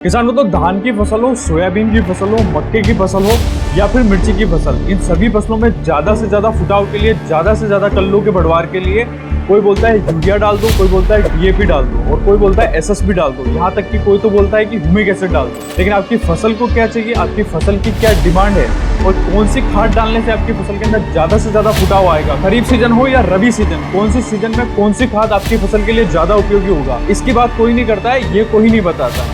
किसानों तो धान की फसल हो, सोयाबीन की फसल हो, मक्के की फसल हो या फिर मिर्ची की फसल, इन सभी फसलों में ज्यादा से ज्यादा फुटाव के लिए, ज्यादा से ज्यादा कल्लों के बढ़वार के लिए कोई बोलता है यूरिया डाल दो, कोई बोलता है डीएपी डाल दो और कोई बोलता है एसएसपी डाल दो, यहाँ तक कि कोई तो बोलता है कि ह्यूमिक एसिड डाल दो। लेकिन आपकी फसल को क्या चाहिए, आपकी फसल की क्या डिमांड है और कौन सी खाद डालने से आपकी फसल के अंदर ज्यादा से ज्यादा फुटाव आएगा, खरीफ सीजन हो या रबी सीजन, कौन सी सीजन में कौन सी खाद आपकी फसल के लिए ज्यादा उपयोगी होगा, इसकी बात कोई नहीं करता है, ये कोई नहीं बताता।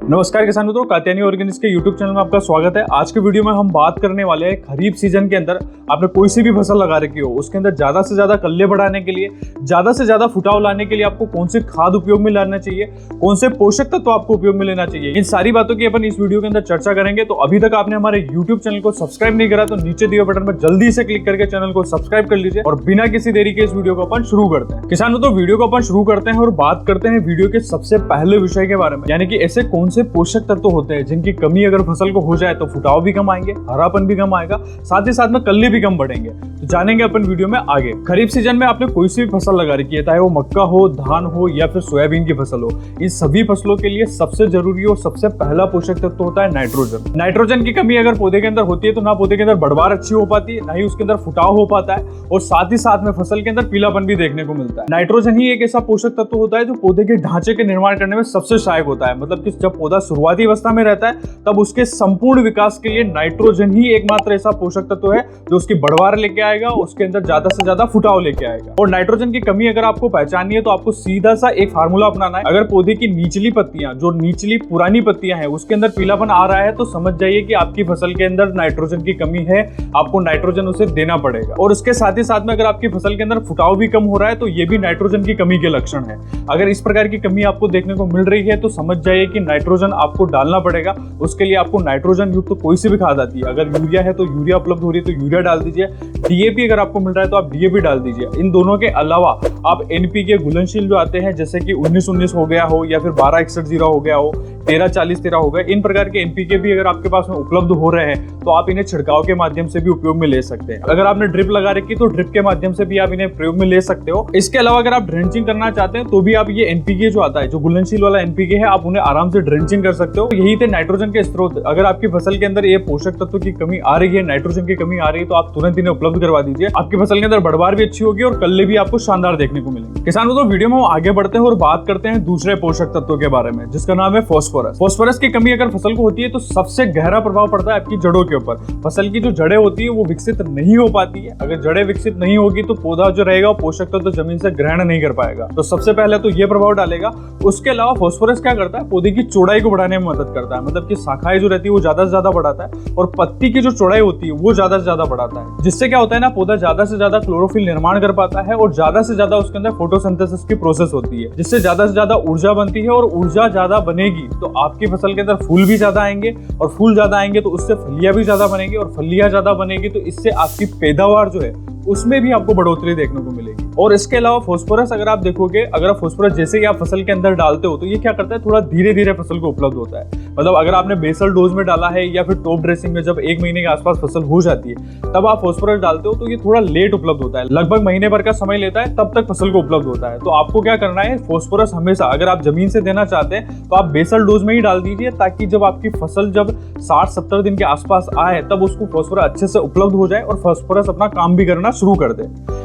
नमस्कार किसान मित्रों, कात्यायनी ऑर्गेनिक्स के यूट्यूब चैनल में आपका स्वागत है। आज के वीडियो में हम बात करने वाले हैं खरीफ सीजन के अंदर आपने कोई सी भी फसल लगा रखी हो, उसके अंदर ज्यादा से ज्यादा कल्ले बढ़ाने के लिए, ज्यादा से ज्यादा फुटाव लाने के लिए आपको कौन से खाद उपयोग में लाना चाहिए, कौन से पोषक तत्व आपको उपयोग में लेना चाहिए, इन सारी बातों की अपन इस वीडियो के अंदर चर्चा करेंगे। तो अभी तक आपने हमारे यूट्यूब चैनल को सब्सक्राइब नहीं करा तो नीचे दिए बटन पर जल्दी से क्लिक करके चैनल को सब्सक्राइब कर लीजिए और बिना किसी देरी के इस वीडियो को अपन शुरू करते हैं। किसान मित्रों, वीडियो को अपन शुरू करते हैं और बात करते हैं वीडियो के सबसे पहले विषय के बारे में, यानी कि ऐसे कौन से पोषक तत्व होते हैं जिनकी कमी अगर फसल को हो जाए तो फुटाव भी कम आएंगे, हरापन भी कम आएगा, साथ ही साथ में कल्ले भी कम बढ़ेंगे। तो जानेंगे अपन वीडियो में आगे। खरीफ सीजन में आपने कोई सी भी फसल लगा रखी है, चाहे वो मक्का हो, धान हो या फिर सोयाबीन की फसल हो, इन सभी फसलों के लिए सबसे जरूरी और सबसे पहला पोषक तत्व होता है नाइट्रोजन। नाइट्रोजन की कमी अगर पौधे के अंदर होती है तो ना पौधे के अंदर बढ़वार अच्छी हो पाती है, ना ही उसके अंदर फुटाव हो पाता है और साथ ही साथ में फसल के अंदर पीलापन भी देखने को मिलता है। नाइट्रोजन ही एक ऐसा पोषक तत्व होता है जो पौधे के ढांचे के निर्माण करने में सबसे सहायक होता है। मतलब कि जब पौधा शुरुआती अवस्था में रहता है तब उसके संपूर्ण विकास के लिए नाइट्रोजन ही एकमात्र ऐसा पोषक तत्व है जो उसकी बढ़वार लेके आएगा, उसके अंदर ज्यादा से ज्यादा फुटाव लेके आएगा। और नाइट्रोजन की कमी अगर आपको पहचाननी है तो आपको सीधा सा एक फार्मूला अपनाना है। अगर पौधे की निचली पत्तियां, जो निचली पुरानी पत्तियां हैं, उसके अंदर पीलापन आ रहा है तो समझ जाइए कि आपकी फसल के अंदर नाइट्रोजन की कमी है, आपको नाइट्रोजन उसे देना पड़ेगा। और उसके साथ ही साथ में अगर आपकी फसल के अंदर फुटाव भी कम हो रहा है तो ये भी नाइट्रोजन की कमी के लक्षण है। अगर इस प्रकार की कमी आपको देखने को मिल रही है तो समझ जाइए कि नाइट्रोजन आपको डालना पड़ेगा। उसके लिए आपको नाइट्रोजन युक्त तो कोई सी भी खाद आती है, अगर यूरिया है तो यूरिया उपलब्ध हो रही है तो यूरिया डाल दीजिए, डीएपी अगर आपको मिल रहा है तो आप डीएपी डाल दीजिए। इन दोनों के अलावा आप एनपीके घुलनशील जो आते हैं जैसे कि 19-19 हो गया हो या फिर 12-61-0 हो गया हो, 13-40-13 हो गया, इन प्रकार के एनपीके भी अगर आपके पास में उपलब्ध हो रहे हैं तो आप इन्हें छिड़काव के माध्यम से भी उपयोग में ले सकते हैं। अगर आपने ड्रिप लगा रखी तो ड्रिप के माध्यम से भी आप इन्हें प्रयोग में ले सकते हो। इसके अलावा अगर आप ड्रेंचिंग करना चाहते हैं तो भी आप ये एनपीके जो आता है, जो घुलनशील वाला एनपीके है, आप उन्हें आराम से ड्रेंचिंग कर सकते हो। यही थे नाइट्रोजन के स्रोत। अगर आपकी फसल के अंदर ये पोषक तत्व की कमी आ रही है, नाइट्रोजन की कमी आ रही है तो आप तुरंत इन्हें उपलब्ध करवा दीजिए। आपकी फसल के अंदर बढ़वार भी अच्छी होगी और कल्ले भी आपको शानदार देखने को मिलेंगे। किसानों, तो वीडियो में हम आगे बढ़ते हैं और बात करते हैं दूसरे पोषक तत्व के बारे में जिसका नाम है फास्फोरस। फास्फोरस की कमी अगर फसल को होती है तो सबसे गहरा प्रभाव पड़ता है आपकी जड़ों के ऊपर। फसल की जो जड़ें होती है वो विकसित नहीं हो पाती है। अगर जड़ें विकसित नहीं होगी तो पौधा जो रहेगा वो पोषक तत्व जमीन से ग्रहण नहीं कर पाएगा। तो सबसे पहले तो ये प्रभाव डालेगा। उसके अलावा फास्फोरस क्या करता है, पौधे की चौड़ाई को बढ़ाने में मदद करता है। मतलब कि शाखाएं जो रहती है वो ज्यादा से ज्यादा बढ़ाता है और पत्ती की जो चौड़ाई होती है वो ज्यादा से ज्यादा बढ़ाता है, जिससे क्या होता है ना, पौधा ज्यादा से ज्यादा क्लोरोफिल निर्माण कर पाता है और ज्यादा से ज्यादा उसके अंदर फोटोसिंथेसिस की प्रोसेस होती है, जिससे ज्यादा से ज्यादा ऊर्जा बनती है। और ऊर्जा ज्यादा बनेगी तो आपकी फसल के अंदर फूल भी ज्यादा आएंगे और फूल ज्यादा आएंगे तो उससे फलियां भी ज्यादा बनेगी और फलियां ज्यादा बनेगी तो इससे आपकी पैदावार जो है उसमें भी आपको बढ़ोतरी देखने को मिलेगी। और इसके अलावा फास्फोरस अगर आप देखोगे, अगर फास्फोरस जैसे ही आप फसल के अंदर डालते हो तो ये क्या करता है, थोड़ा धीरे धीरे फसल को उपलब्ध होता है। मतलब अगर आपने बेसल डोज में डाला है या फिर टॉप ड्रेसिंग में जब 1 महीने के आसपास फसल हो जाती है तब आप फास्फोरस डालते हो तो ये थोड़ा लेट उपलब्ध होता है, लगभग महीने भर का समय लेता है, तब तक फसल को उपलब्ध होता है। तो आपको क्या करना है, फास्फोरस हमेशा अगर आप जमीन से देना चाहते हैं तो आप बेसल डोज में ही डाल दीजिए, ताकि जब आपकी फसल जब 60-70 दिन के आसपास आए तब उसको फास्फोरस अच्छे से उपलब्ध हो जाए और फास्फोरस अपना काम भी करना शुरू कर दे।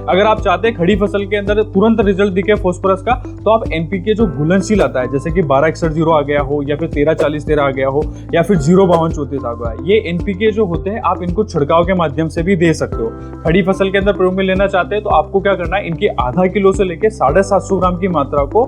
अगर आप चाहते हैं खड़ी फसल के अंदर तुरंत रिजल्ट दिखे फास्फोरस का तो आप एनपीके जो घुलनशील आता है जैसे कि 12-61-0 आ गया हो या फिर 13-40-13 आ गया हो या फिर 0-52-34 आ गया है, ये एनपीके जो होते हैं आप इनको छिड़काव के माध्यम से भी दे सकते हो। खड़ी फसल के अंदर प्रयोग में लेना चाहते हैं तो आपको क्या करना है, इनकी आधा किलो से लेकर 750 ग्राम की मात्रा को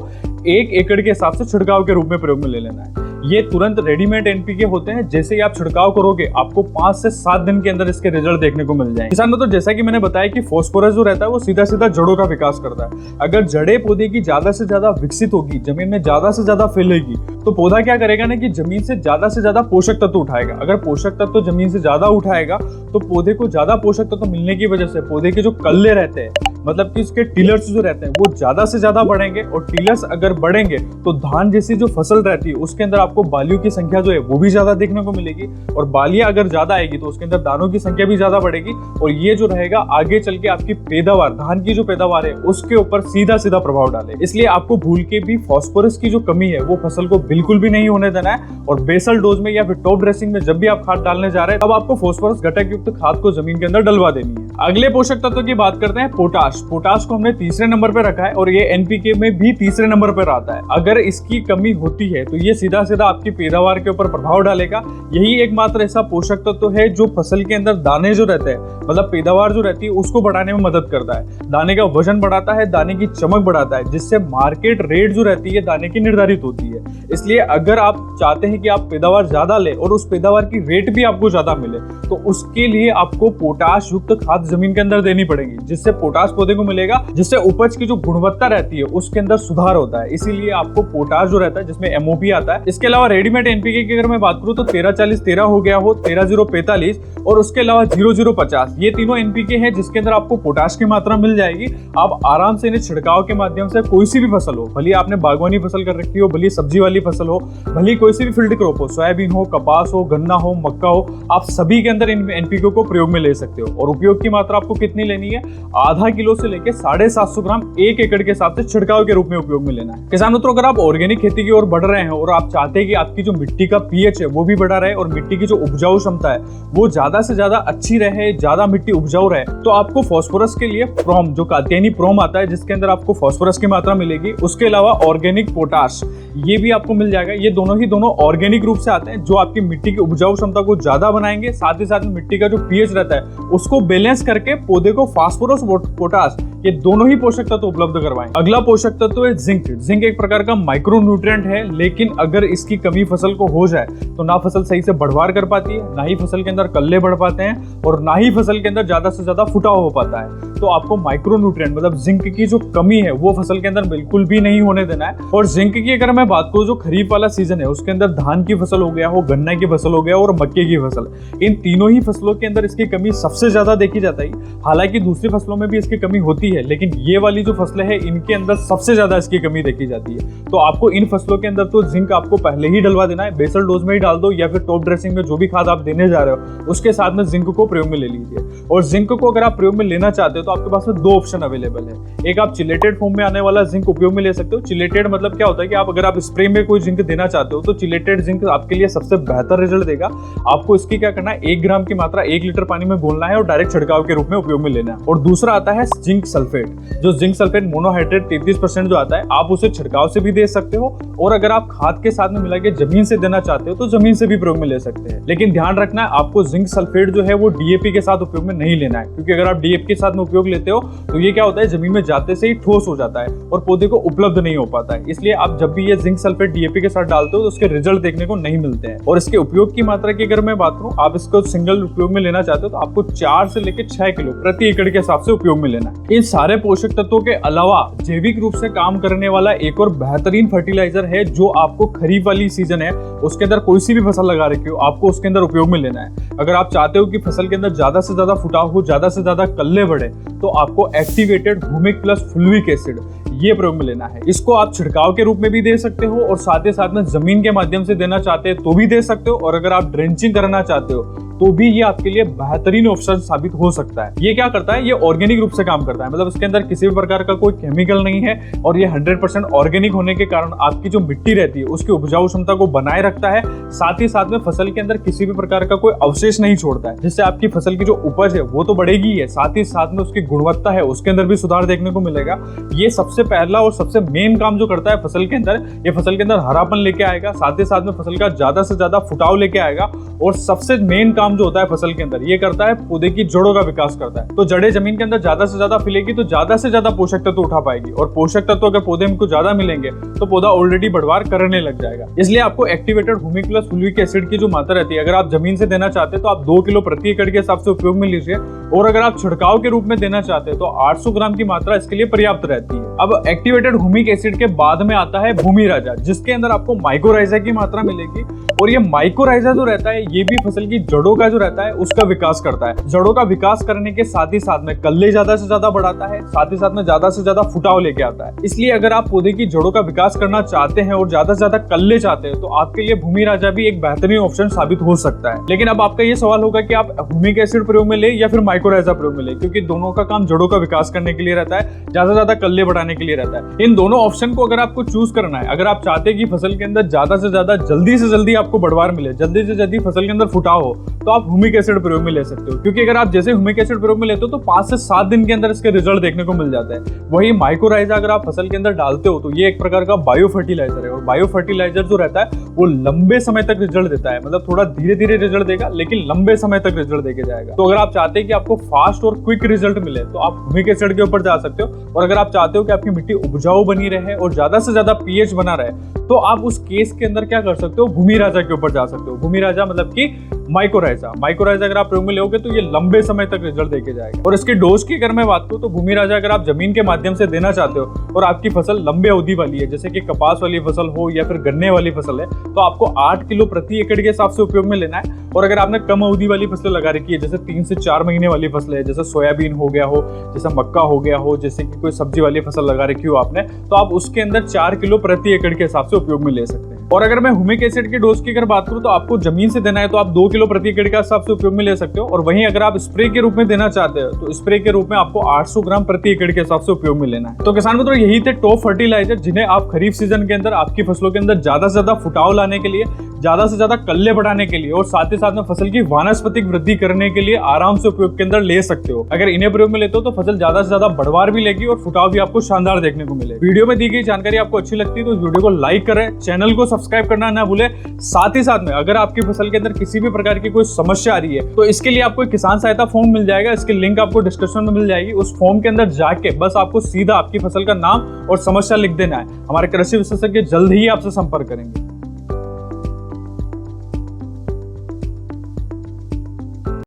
1 एकड़ के हिसाब से छिड़काव के रूप में प्रयोग में ले लेना है। ये तुरंत रेडीमेड एनपीके होते हैं, जैसे ही आप छिड़काव करोगे आपको 5 से 7 दिन के अंदर इसके रिजल्ट देखने को मिल जाएंगे। किसान तो जैसा कि मैंने बताया कि फास्फोरस जो रहता है वो सीधा सीधा जड़ों का विकास करता है। अगर जड़ें पौधे की ज्यादा से ज्यादा विकसित होगी, जमीन में ज्यादा से ज्यादा फैलेगी तो पौधा क्या करेगा ना कि जमीन से ज्यादा पोषक तत्व उठाएगा। अगर पोषक तत्व जमीन से ज्यादा उठाएगा तो पौधे को ज्यादा पोषक तत्व मिलने की वजह से पौधे के जो कल्ले रहते हैं, मतलब कि इसके टिलर्स जो रहते हैं वो ज्यादा से ज्यादा बढ़ेंगे और टिलर्स अगर बढ़ेंगे तो धान जैसी जो फसल रहती है उसके अंदर आपको बालियों की संख्या जो है वो भी ज्यादा देखने को मिलेगी, और बालियां अगर ज्यादा आएगी तो उसके अंदर दानों की संख्या भी ज्यादा बढ़ेगी, और ये जो रहेगा आगे चल के आपकी पैदावार, धान की जो पैदावार है उसके ऊपर सीधा सीधा प्रभाव डाले। इसलिए आपको भूल के भी फास्फोरस की जो कमी है वो फसल को बिल्कुल भी नहीं होने देना है, और बेसल डोज में या फिर टॉप ड्रेसिंग में जब भी आप खाद डालने जा रहे हैं तब आपको फास्फोरस घटक युक्त खाद को जमीन के अंदर डलवा देनी है। अगले पोषक तत्व की बात करते हैं पोटाश। पोटाश को हमने तीसरे नंबर पे रखा है, और ये एनपीके में भी तीसरे नंबर पर आता है। अगर इसकी कमी होती है तो ये सीधा सीधा आपकी पैदावार के ऊपर प्रभाव डालेगा। यही एकमात्र ऐसा पोषक तत्व है जो फसल के अंदर दाने जो रहते हैं, मतलब पैदावार जो रहती है उसको बढ़ाने में मदद करता है। दाने का वजन बढ़ाता है, दाने की चमक बढ़ाता है, जिससे मार्केट रेट जो रहती है दाने की निर्धारित होती है। इसलिए अगर आप चाहते हैं कि आप पैदावार ज्यादा ले और उस पैदावार की रेट भी आपको ज्यादा मिले, तो उसके लिए आपको पोटाश युक्त खाद जमीन के अंदर देनी पड़ेगी, जिससे पोटाश पौधे को मिलेगा, जिससे उपज की जो गुणवत्ता रहती है उसके अंदर सुधार होता है। इसीलिए आपको पोटाश जो रहता है जिसमें एमओपी आता है। इसके अलावा रेडीमेड एनपीके की अगर मैं बात करूं तो 13-40-13 हो गया हो, 13-0-45 और उसके अलावा 00-50, ये तीनों एनपीके हैं जिसके अंदर आपको पोटाश की मात्रा मिल जाएगी। आप आराम से इन्हें छिड़काव के माध्यम से कोई सी भी फसल हो, भले आपने बागवानी फसल कर रखी हो, भले सब्जी वाली फसल हो, भले कोई सी भी फील्ड क्रॉप हो, सोयाबीन हो, कपास हो, गन्ना हो, मक्का हो, आप सभी के अंदर इन एनपीके को प्रयोग में ले सकते हो। और उपयोग की मात्रा आपको कितनी लेनी है? आधा किलो से लेकर 750 ग्राम 1 एकड़ के हिसाब से छिड़काव के रूप में उपयोग में लेना है। किसान मित्रों, अगर आप ऑर्गेनिक खेती की ओर बढ़ रहे हैं और आप चाहते हैं कि आपकी जो मिट्टी का पीएच है वो भी बढ़ा रहे और मिट्टी की जो उपजाऊ क्षमता है वो ज्यादा से ज्यादा अच्छी रहे, ज्यादा मिट्टी उपजाऊ रहे, तो आपको फास्फोरस के लिए प्रोम, जो कात्यायनी प्रोम आता है जिसके अंदर आपको फास्फोरस की मात्रा मिलेगी। उसके अलावा ऑर्गेनिक पोटाश, ये भी आपको मिल जाएगा। ये दोनों ऑर्गेनिक रूप से आते हैं जो आपकी मिट्टी की उपजाऊ क्षमता को ज्यादा बनाएंगे, साथ ही साथ में मिट्टी का जो पीएच रहता है उसको बैलेंस करके पौधे को फास्फोरस, पोटाश, ये दोनों ही पोषक तत्व उपलब्ध करवाएं। अगला पोषक तत्व है जिंक। जिंक एक प्रकार का माइक्रो न्यूट्रिएंट है, लेकिन अगर इसकी कमी फसल को हो जाए तो ना फसल सही से बढ़वार कर पाती है, ना ही फसल के अंदर कल्ले बढ़ पाते हैं, और ना ही फसल के अंदर ज्यादा से ज्यादा फुटाव हो पाता है। तो आपको माइक्रो न्यूट्रिएंट मतलब जिंक की जो कमी है वो फसल के अंदर बिल्कुल भी नहीं होने देना है। और जिंक की अगर मैं बात करूं, जो खरीफ वाला सीजन है उसके अंदर धान की फसल हो गया हो, गन्ना की फसल हो गया और मक्के की फसल, इन तीनों ही फसलों के अंदर इसकी कमी सबसे ज्यादा देखी जाती है। हालांकि दूसरी फसलों में भी इसकी कमी होती है, लेकिन ये वाली जो फसलें हैं इनके अंदर सबसे ज्यादा इसकी कमी देखी जाती है। तो आपको इन फसलों के अंदर तो जिंक आपको पहले ही डलवा देना है, बेसल डोज में ही डाल दो, या फिर टॉप ड्रेसिंग में जो भी खाद आप देने जा रहे हो उसके साथ में जिंक को प्रयोग में ले लीजिए। और जिंक को अगर आप प्रयोग में लेना चाहते हो तो आपके पास में 2 ऑप्शन अवेलेबल है। एक, आप चिलेटेड फॉर्म में आने वाला जिंक उपयोग में ले सकते हो। चिलेटेड मतलब क्या होता है कि अगर आप स्प्रे में कोई जिंक देना चाहते हो तो चिलेटेड जिंक आपके लिए सबसे बेहतर रिजल्ट देगा। आपको इसकी क्या करना है, 1 ग्राम की मात्रा 1 लीटर पानी में घोलना है और डायरेक्ट छिड़काव के रूप में उपयोग में लेना है। और दूसरा आता है जिंक सल्फेट। जो जिंक सल्फेट मोनोहाइड्रेट 33% जो आता है, आप उसे छिड़काव से भी दे सकते हो, और अगर आप खाद के साथ में मिला के जमीन से देना चाहते हो तो जमीन से भी प्रयोग में ले सकते हैं। लेकिन ध्यान रखना है, आपको जिंक सल्फेट जो है वो डीएपी के साथ उपयोग में नहीं लेना है, क्योंकि अगर आप डीएपी के साथ में उपयोग लेते हो तो ये क्या होता है, जमीन में जाते से ही ठोस हो जाता है और पौधे को उपलब्ध नहीं हो पाता है। इसलिए आप जब भी ये जिंक सल्फेट डीएपी के साथ डालते हो तो उसके रिजल्ट देखने को नहीं मिलते हैं। और इसके उपयोग की मात्रा की अगर मैं बात करूं, आप इसको सिंगल उपयोग में लेना चाहते हो तो आपको 4 से लेकर 6 किलो प्रति एकड़ के हिसाब से उपयोग में लेना है। इन सारे पोषक तत्वों के अलावा जैविक रूप से काम करने वाला एक और बेहतरीन फर्टिलाइजर है जो आपको खरीफ वाली सीजन है उसके अंदर कोई सी भी फसल लगा रखी हो, आपको उसके अंदर उपयोग में लेना है। अगर आप चाहते हो कि फसल के अंदर ज्यादा से ज्यादा फुटाव हो, ज्यादा से ज्यादा कल्ले बढ़े, तो आपको activated humic plus fulvic acid ये प्रयोग में लेना है। इसको आप छिड़काव के रूप में भी दे सकते हो और साथ ही साथ में जमीन के माध्यम से देना चाहते हैं तो भी दे सकते हो, और अगर आप ड्रेंचिंग करना चाहते हो तो भी ये आपके लिए बेहतरीन ऑप्शन साबित हो सकता है। ये क्या करता है, ये ऑर्गेनिक रूप से काम करता है, मतलब इसके अंदर किसी भी प्रकार का कोई केमिकल नहीं है, और ये 100% ऑर्गेनिक होने के कारण आपकी जो मिट्टी रहती है उसकी उपजाऊ क्षमता को बनाए रखता है। साथ ही साथ में फसल के अंदर किसी भी प्रकार का कोई अवशेष नहीं छोड़ता है, जिससे आपकी फसल की जो उपज है वो तो बढ़ेगी है, साथ ही साथ में उसकी गुणवत्ता है उसके अंदर भी सुधार देखने को मिलेगा। ये सबसे पहला और सबसे मेन काम जो करता है फसल के अंदर, ये फसल के अंदर हरापन लेके आएगा, साथ ही साथ में फसल का ज्यादा से ज्यादा फुटाव लेके आएगा, और सबसे मेन काम जो होता है फसल के अंदर ये करता है पौधे की जड़ों का विकास करता है। तो जड़ें जमीन के अंदर ज्यादा से ज्यादा फैलेगी तो ज्यादा से ज्यादा पोषक तत्व उठा पाएगी, और पोषक तत्व अगर पौधे में ज्यादा मिलेंगे तो पौधा ऑलरेडी बढ़वार करने लग जाएगा। इसलिए आपको activated humic plus fulvic acid की जो मात्रा रहती है, अगर आप जमीन से देना चाहते हैं तो आप 2 किलो प्रति एकड़ के हिसाब से उपयोग में लीजिए, और अगर आप छिड़काव के रूप में देना चाहते हैं तो 800 ग्राम की मात्रा इसके लिए पर्याप्त रहती है। अब एक्टिवेटेड ह्यूमिक एसिड के बाद में आता है भूमि राजा, जिसके अंदर आपको माइकोराइजा की मात्रा मिलेगी, और ये माइकोराइजा जो रहता है ये भी फसल की जड़ों का जो रहता है उसका विकास करता है। जड़ों का विकास करने के साथ ही साथ में कल्ले ज्यादा से ज्यादा बढ़ाता है, साथ ही साथ में ज्यादा से ज्यादा फुटाव लेके आता है। इसलिए अगर आप पौधे की जड़ों का विकास करना चाहते हैं और ज्यादा से ज्यादा कल्ले चाहते हैं तो आपके लिए भूमि राजा भी एक बेहतरीन ऑप्शन साबित हो सकता है। लेकिन अब आपका ये सवाल होगा कि आप ह्यूमिक एसिड प्रयोग में ले या फिर माइक्रोराइजा प्रयोग में ले, क्योंकि दोनों का काम जड़ों का विकास करने के लिए रहता है, ज्यादा से ज्यादा कल्ले बढ़ाने के लिए रहता है। इन दोनों ऑप्शन को अगर आपको चूज करना है, अगर आप चाहते हैं कि फसल के अंदर ज्यादा से ज्यादा जल्दी से जल्दी आपको बढ़वार मिले, जल्दी से जल्दी फसल के अंदर फुटाव हो, तो आप ह्यूमिक एसिड प्रयोग में ले सकते हो। क्योंकि अगर आप जैसे ह्यूमिक एसिड प्रयोग में लेते हो तो 5 से 7 दिन के अंदर इसके रिजल्ट देखने को मिल जाता है। वही माइक्रोराइजा अगर आप फसल के अंदर डालते हो तो ये एक प्रकार का बायो फर्टिलाइजर है, और बायो फर्टिलाइजर जो रहता है वो लंबे समय तक रिजल्ट देता है। मतलब थोड़ा धीरे धीरे रिजल्ट देगा लेकिन लंबे समय तक रिजल्ट देके जाएगा। तो अगर आप चाहते हैं कि आपको फास्ट और क्विक रिजल्ट मिले तो आप ह्यूमिक एसिड के ऊपर जा सकते हो। और अगर आप चाहते हो कि आपकी मिट्टी उपजाऊ बनी रहे और ज्यादा से ज्यादा पीएच बना रहे तो आप उस केस के अंदर क्या कर सकते हो, भूमि राजा के ऊपर जा सकते हो। भूमि राजा मतलब कि माइक्रोराइजा अगर आप प्रयोग में लोगे तो ये लंबे समय तक रिजल्ट देके जाएगा। और इसके डोज की अगर मैं बात करूं तो भूमि राजा अगर आप जमीन के माध्यम से देना चाहते हो और आपकी फसल लंबे अवधि वाली है, जैसे कि कपास वाली फसल हो या फिर गन्ने वाली फसल है, तो आपको 8 किलो प्रति एकड़ के हिसाब से उपयोग में लेना है। और अगर आपने कम अवधि वाली फसलें लगा रखी है, जैसे 3 से 4 महीने वाली फसलें, जैसे सोयाबीन हो गया हो, जैसे मक्का हो गया हो, जैसे कि कोई सब्जी वाली फसल लगा रखी हो आपने, तो आप उसके अंदर 4 किलो प्रति एकड़ के हिसाब से उपयोग में ले सकते हैं। और अगर मैं ह्यूमिक एसिड के डोज की अगर बात करूं तो आपको जमीन से देना है तो आप 2 किलो प्रति एकड़ के हिसाब से उपयोग में ले सकते हो। और वहीं अगर आप स्प्रे के रूप में देना चाहते हो तो स्प्रे के रूप में आपको 800 ग्राम प्रति एकड़ के हिसाब से उपयोग में लेना है। तो किसान मित्रों, यही थे टॉप फर्टिलाइजर जिन्हें आप खरीफ सीजन के अंदर आपकी फसलों के अंदर ज्यादा से ज्यादा फुटाव लाने के लिए, ज्यादा से ज्यादा कल्ले बढ़ाने के लिए और साथ ही साथ में फसल की वानस्पतिक वृद्धि करने के लिए आराम से उपयोग के अंदर ले सकते हो। अगर इन्हें प्रयोग में लेते हो तो फसल ज्यादा से ज्यादा बढ़वार भी लेगी और फुटाव भी आपको शानदार देखने को मिले। वीडियो में दी गई जानकारी आपको अच्छी लगती है तो इस वीडियो को लाइक करें, चैनल को सब्सक्राइब करना ना भूलें। साथ ही साथ में अगर आपकी फसल के अंदर किसी भी प्रकार की कोई समस्या आ रही है तो इसके लिए आपको एक किसान सहायता फॉर्म मिल जाएगा। इसकी लिंक आपको डिस्क्रिप्शन में मिल जाएगी। उस फॉर्म के अंदर जाके बस आपको सीधा आपकी फसल का नाम और समस्या लिख देना है। हमारे कृषि विशेषज्ञ जल्द ही आपसे संपर्क करेंगे।